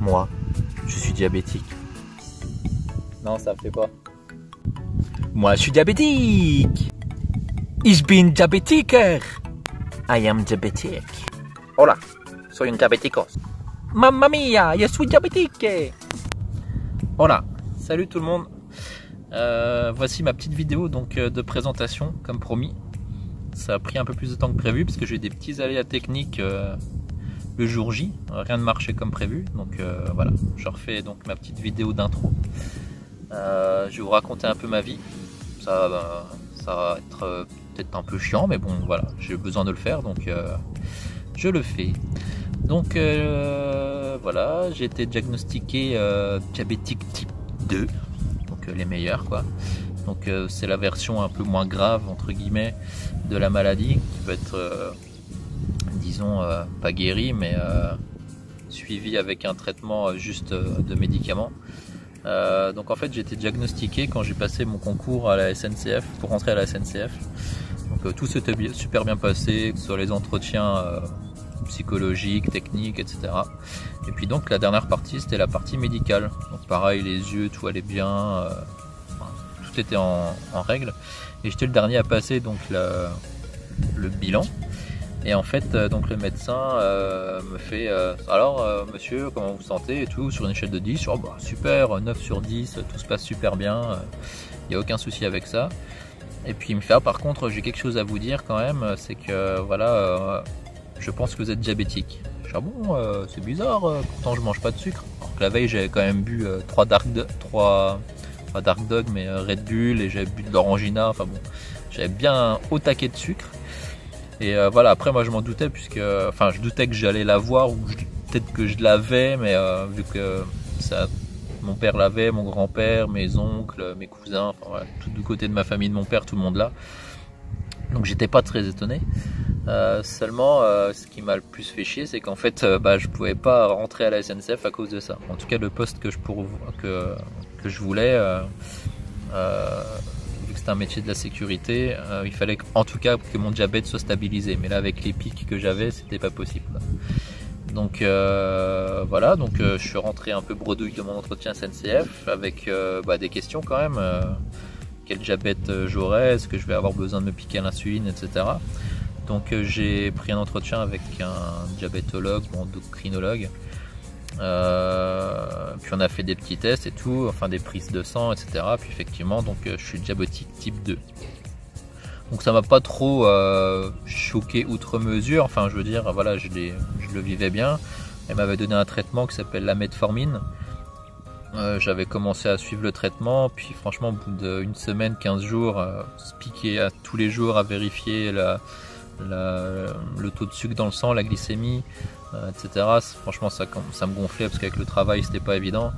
Moi, je suis diabétique. Non, ça fait pas. Moi, je suis diabétique. Ich bin Diabetiker. I am diabetic. Hola, soy un diabéticos. Mamma mia, je suis diabétique. Hola, salut tout le monde. Voici ma petite vidéo donc de présentation, comme promis. Ça a pris un peu plus de temps que prévu parce que j'ai eu des petits aléas techniques le jour J. Rien ne marchait comme prévu, donc voilà. Je refais donc ma petite vidéo d'intro. Je vais vous raconter un peu ma vie. Ça va être peut-être un peu chiant, mais bon voilà, j'ai besoin de le faire, donc je le fais. Donc voilà, j'ai été diagnostiqué diabétique type 2, donc les meilleurs quoi. Donc c'est la version un peu moins grave entre guillemets de la maladie, qui peut être disons pas guérie, mais suivie avec un traitement juste de médicaments. Donc en fait j'ai été diagnostiqué quand j'ai passé mon concours à la SNCF, pour rentrer à la SNCF. Donc tout s'était super bien passé sur les entretiens psychologiques, techniques, etc. Et puis donc la dernière partie c'était la partie médicale. Donc pareil, les yeux, tout allait bien, tout était en règle. Et j'étais le dernier à passer donc le bilan. Et en fait, donc le médecin me fait alors monsieur, comment vous vous sentez et tout, sur une échelle de 10, oh, bah, super, 9 sur 10, tout se passe super bien, il n'y a aucun souci avec ça. Et puis il me fait par contre, j'ai quelque chose à vous dire quand même, c'est que voilà, je pense que vous êtes diabétique. Je dis ah bon, c'est bizarre, pourtant je mange pas de sucre. Alors que la veille j'avais quand même bu 3 Dark Dog, mais Red Bull, et j'avais bu de l'Orangina, enfin bon, j'avais bien au taquet de sucre. Et voilà, après moi je m'en doutais, puisque enfin je doutais que j'allais l'avoir, ou peut-être que je l'avais, mais vu que ça, mon père l'avait, mon grand-père, mes oncles, mes cousins, enfin voilà, tout du côté de ma famille, de mon père, tout le monde là. Donc j'étais pas très étonné. Seulement ce qui m'a le plus fait chier, c'est qu'en fait je pouvais pas rentrer à la SNCF à cause de ça. En tout cas le poste que je voulais, vu que c'était un métier de la sécurité, il fallait en tout cas que mon diabète soit stabilisé. Mais là avec les pics que j'avais, c'était pas possible. Donc voilà, donc je suis rentré un peu bredouille de mon entretien SNCF avec des questions quand même. Quel diabète j'aurai, est-ce que je vais avoir besoin de me piquer à l'insuline, etc. Donc j'ai pris un entretien avec un diabétologue ou endocrinologue. Puis on a fait des petits tests et tout, enfin des prises de sang, etc. Puis effectivement, donc je suis diabétique type 2. Donc ça m'a pas trop choqué outre mesure. Enfin je veux dire, voilà, je le vivais bien. Elle m'avait donné un traitement qui s'appelle la metformine. J'avais commencé à suivre le traitement, puis franchement au bout d'une semaine, 15 jours, se piquer tous les jours à vérifier le taux de sucre dans le sang, la glycémie, etc. Franchement ça me gonflait parce qu'avec le travail c'était pas évident.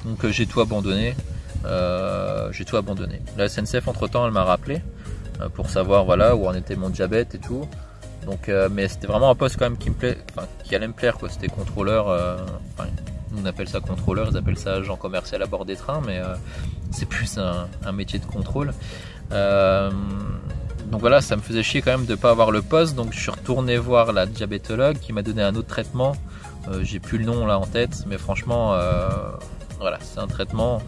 Donc j'ai tout abandonné. La SNCF entre temps elle m'a rappelé pour savoir voilà où en était mon diabète et tout. Donc mais c'était vraiment un poste quand même qui allait me plaire quoi. C'était contrôleur. On appelle ça contrôleur, ils appellent ça agent commercial à bord des trains, mais c'est plus un métier de contrôle. Donc voilà, ça me faisait chier quand même de ne pas avoir le poste, donc je suis retourné voir la diabétologue qui m'a donné un autre traitement. J'ai plus le nom là en tête, mais franchement, voilà, c'est un traitement,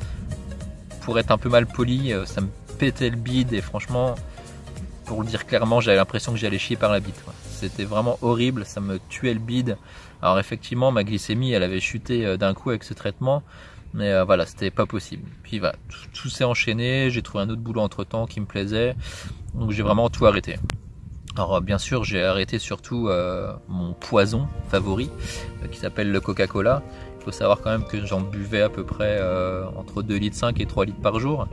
pour être un peu mal poli, ça me pétait le bide, et franchement, pour le dire clairement, j'avais l'impression que j'allais chier par la bite. C'était vraiment horrible, ça me tuait le bide. Alors effectivement, ma glycémie, elle avait chuté d'un coup avec ce traitement, mais voilà, c'était pas possible. Puis voilà, tout s'est enchaîné, j'ai trouvé un autre boulot entre temps qui me plaisait, donc j'ai vraiment tout arrêté. Alors bien sûr, j'ai arrêté surtout mon poison favori, qui s'appelle le Coca-Cola. Il faut savoir quand même que j'en buvais à peu près entre 2,5 litres et 3 litres par jour.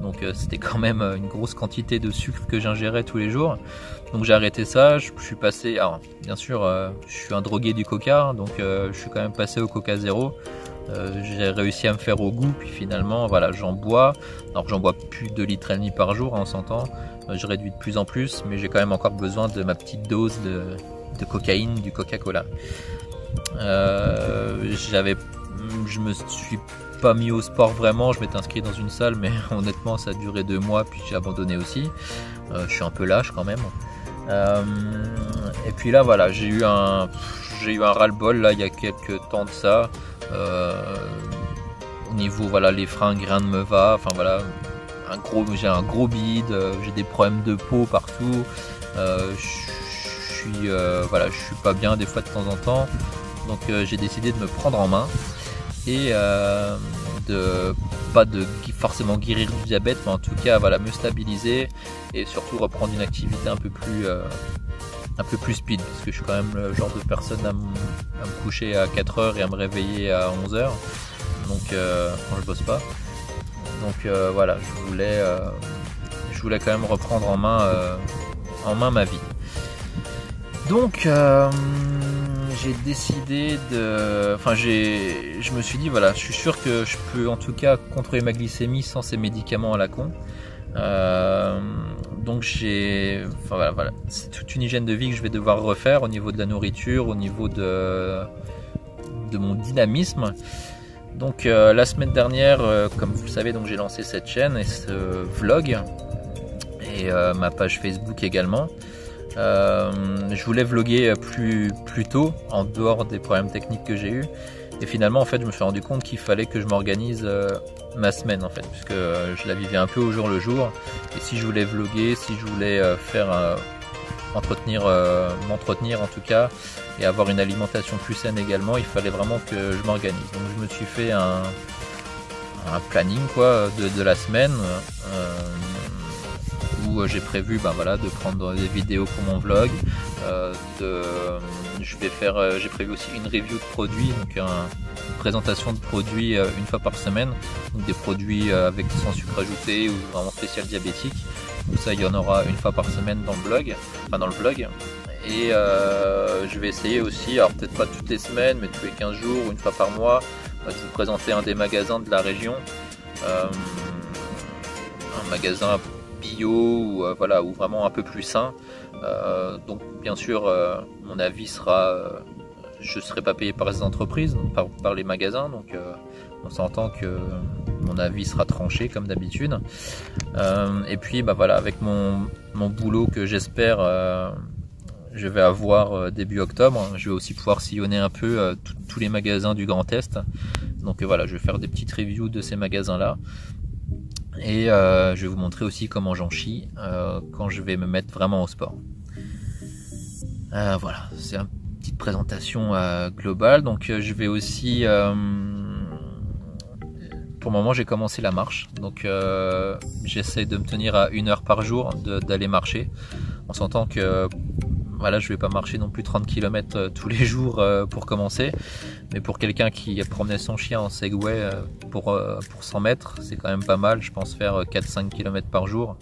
Donc c'était quand même une grosse quantité de sucre que j'ingérais tous les jours. Donc j'ai arrêté ça, je suis passé... Alors bien sûr, je suis un drogué du Coca, donc je suis quand même passé au Coca Zéro. J'ai réussi à me faire au goût, puis finalement voilà, j'en bois. Alors j'en bois plus de 2,5 litres par jour, on s'entend. Je réduis de plus en plus, mais j'ai quand même encore besoin de ma petite dose de cocaïne du Coca-Cola. Je me suis pas mis au sport vraiment, je m'étais inscrit dans une salle, mais honnêtement ça a duré 2 mois, puis j'ai abandonné aussi. Je suis un peu lâche quand même. Et puis là voilà, j'ai eu un ras-le-bol là il y a quelques temps de ça. Au niveau voilà, les fringues, rien ne me va. Enfin voilà, j'ai un gros bide, j'ai des problèmes de peau partout. Voilà, je suis pas bien des fois de temps en temps. Donc j'ai décidé de me prendre en main et pas de forcément guérir du diabète, mais en tout cas voilà, me stabiliser et surtout reprendre une activité un peu plus speed, parce que je suis quand même le genre de personne à me coucher à 4h et à me réveiller à 11h, donc quand je bosse pas. Donc voilà, je voulais quand même reprendre en main ma vie. Donc j'ai décidé je me suis dit voilà, je suis sûr que je peux en tout cas contrôler ma glycémie sans ces médicaments à la con. Donc voilà, c'est toute une hygiène de vie que je vais devoir refaire au niveau de la nourriture, au niveau de mon dynamisme. Donc la semaine dernière, comme vous le savez, donc j'ai lancé cette chaîne et ce vlog et ma page Facebook également. Je voulais vlogger plus tôt, en dehors des problèmes techniques que j'ai eu, et finalement en fait je me suis rendu compte qu'il fallait que je m'organise ma semaine en fait, puisque je la vivais un peu au jour le jour, et si je voulais vlogger, si je voulais m'entretenir en tout cas, et avoir une alimentation plus saine également, il fallait vraiment que je m'organise. Donc je me suis fait un planning quoi, de la semaine, où j'ai prévu de prendre des vidéos pour mon vlog, j'ai prévu aussi une review de produits, donc une présentation de produits une fois par semaine, donc des produits avec sans sucre ajouté ou vraiment spécial diabétique. Donc ça, il y en aura une fois par semaine dans le vlog. Et je vais essayer aussi, alors peut-être pas toutes les semaines, mais tous les 15 jours ou une fois par mois, de vous présenter un des magasins de la région, un magasin bio ou vraiment un peu plus sain. Donc bien sûr mon avis sera, je ne serai pas payé par les entreprises, par les magasins, donc on s'entend que mon avis sera tranché comme d'habitude. Et puis voilà, avec mon boulot que j'espère je vais avoir début octobre, je vais aussi pouvoir sillonner un peu tous les magasins du Grand Est. Donc voilà, je vais faire des petites reviews de ces magasins là. Et je vais vous montrer aussi comment j'en chie quand je vais me mettre vraiment au sport. Voilà, c'est une petite présentation globale. Donc je vais aussi, pour le moment j'ai commencé la marche. Donc j'essaie de me tenir à 1 heure par jour d'aller marcher. On s'entend que voilà, je vais pas marcher non plus 30 km tous les jours pour commencer, mais pour quelqu'un qui promenait son chien en Segway pour 100 mètres, c'est quand même pas mal. Je pense faire 4-5 km par jour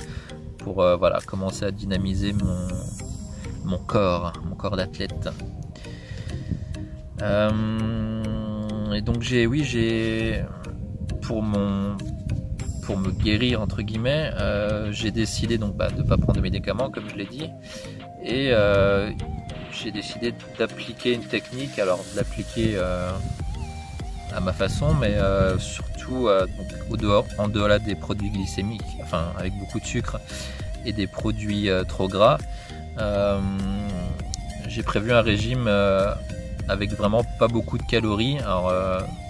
pour voilà, commencer à dynamiser mon corps d'athlète. Et donc j'ai pour me guérir entre guillemets, j'ai décidé donc de pas prendre de médicaments comme je l'ai dit, et j'ai décidé d'appliquer une technique, alors de l'appliquer à ma façon, mais surtout en dehors des produits glycémiques, enfin avec beaucoup de sucre et des produits trop gras. J'ai prévu un régime avec vraiment pas beaucoup de calories. Alors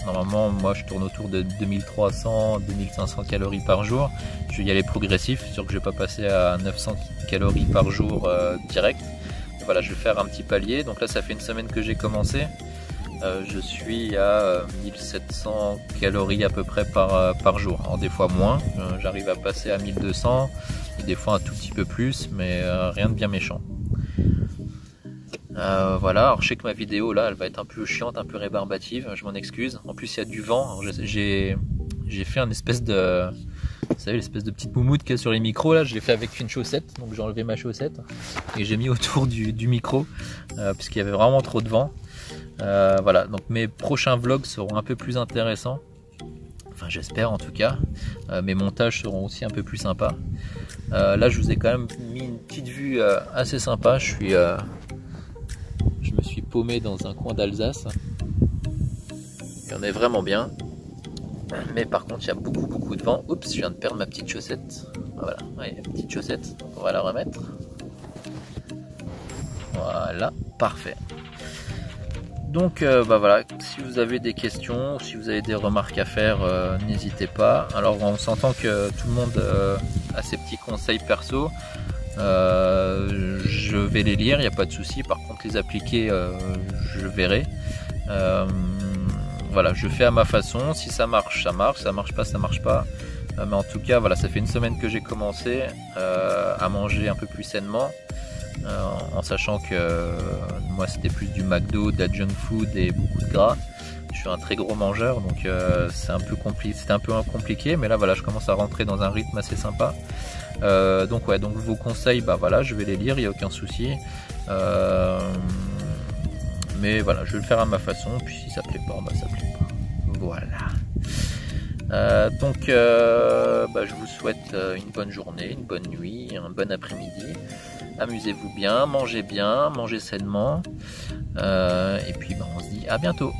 normalement moi je tourne autour de 2300-2500 calories par jour. Je vais y aller progressif, c'est sûr que je vais pas passer à 900 calories par jour direct. Et voilà, je vais faire un petit palier. Donc là ça fait une semaine que j'ai commencé. Je suis à 1700 calories à peu près par jour. Alors des fois moins, j'arrive à passer à 1200 et des fois un tout petit peu plus, mais rien de bien méchant. Voilà, alors je sais que ma vidéo là elle va être un peu chiante, un peu rébarbative, je m'en excuse. En plus il y a du vent, j'ai fait un espèce de, vous savez, l'espèce de petite moumoute qu'il y a sur les micros là, je l'ai fait avec une chaussette, donc j'ai enlevé ma chaussette et j'ai mis autour du micro puisqu'il y avait vraiment trop de vent. Voilà, donc mes prochains vlogs seront un peu plus intéressants, enfin j'espère en tout cas. Mes montages seront aussi un peu plus sympas. Là je vous ai quand même mis une petite vue assez sympa. Je me suis paumé dans un coin d'Alsace. Il y en est vraiment bien. Mais par contre, il y a beaucoup de vent. Oups, je viens de perdre ma petite chaussette. Voilà, ouais, petite chaussette. On va la remettre. Voilà, parfait. Donc bah voilà, si vous avez des questions, si vous avez des remarques à faire, n'hésitez pas. Alors on s'entend que tout le monde a ses petits conseils perso. Je vais les lire, il n'y a pas de souci. Par contre les appliquer, je verrai. Voilà, je fais à ma façon. Si ça marche, ça marche. Ça marche pas, ça marche pas. Mais en tout cas, voilà, ça fait une semaine que j'ai commencé à manger un peu plus sainement. En sachant que moi c'était plus du McDo, de la junk food et beaucoup de gras. Je suis un très gros mangeur, donc c'est un peu compliqué. C'était un peu compliqué, mais là voilà, je commence à rentrer dans un rythme assez sympa. Donc ouais, donc vos conseils, bah voilà, je vais les lire, il n'y a aucun souci. Mais voilà, je vais le faire à ma façon. Puis si ça plaît pas, bah ça plaît pas. Voilà. Donc bah, je vous souhaite une bonne journée, une bonne nuit, un bon après-midi. Amusez-vous bien, mangez sainement. Et puis bah, on se dit à bientôt.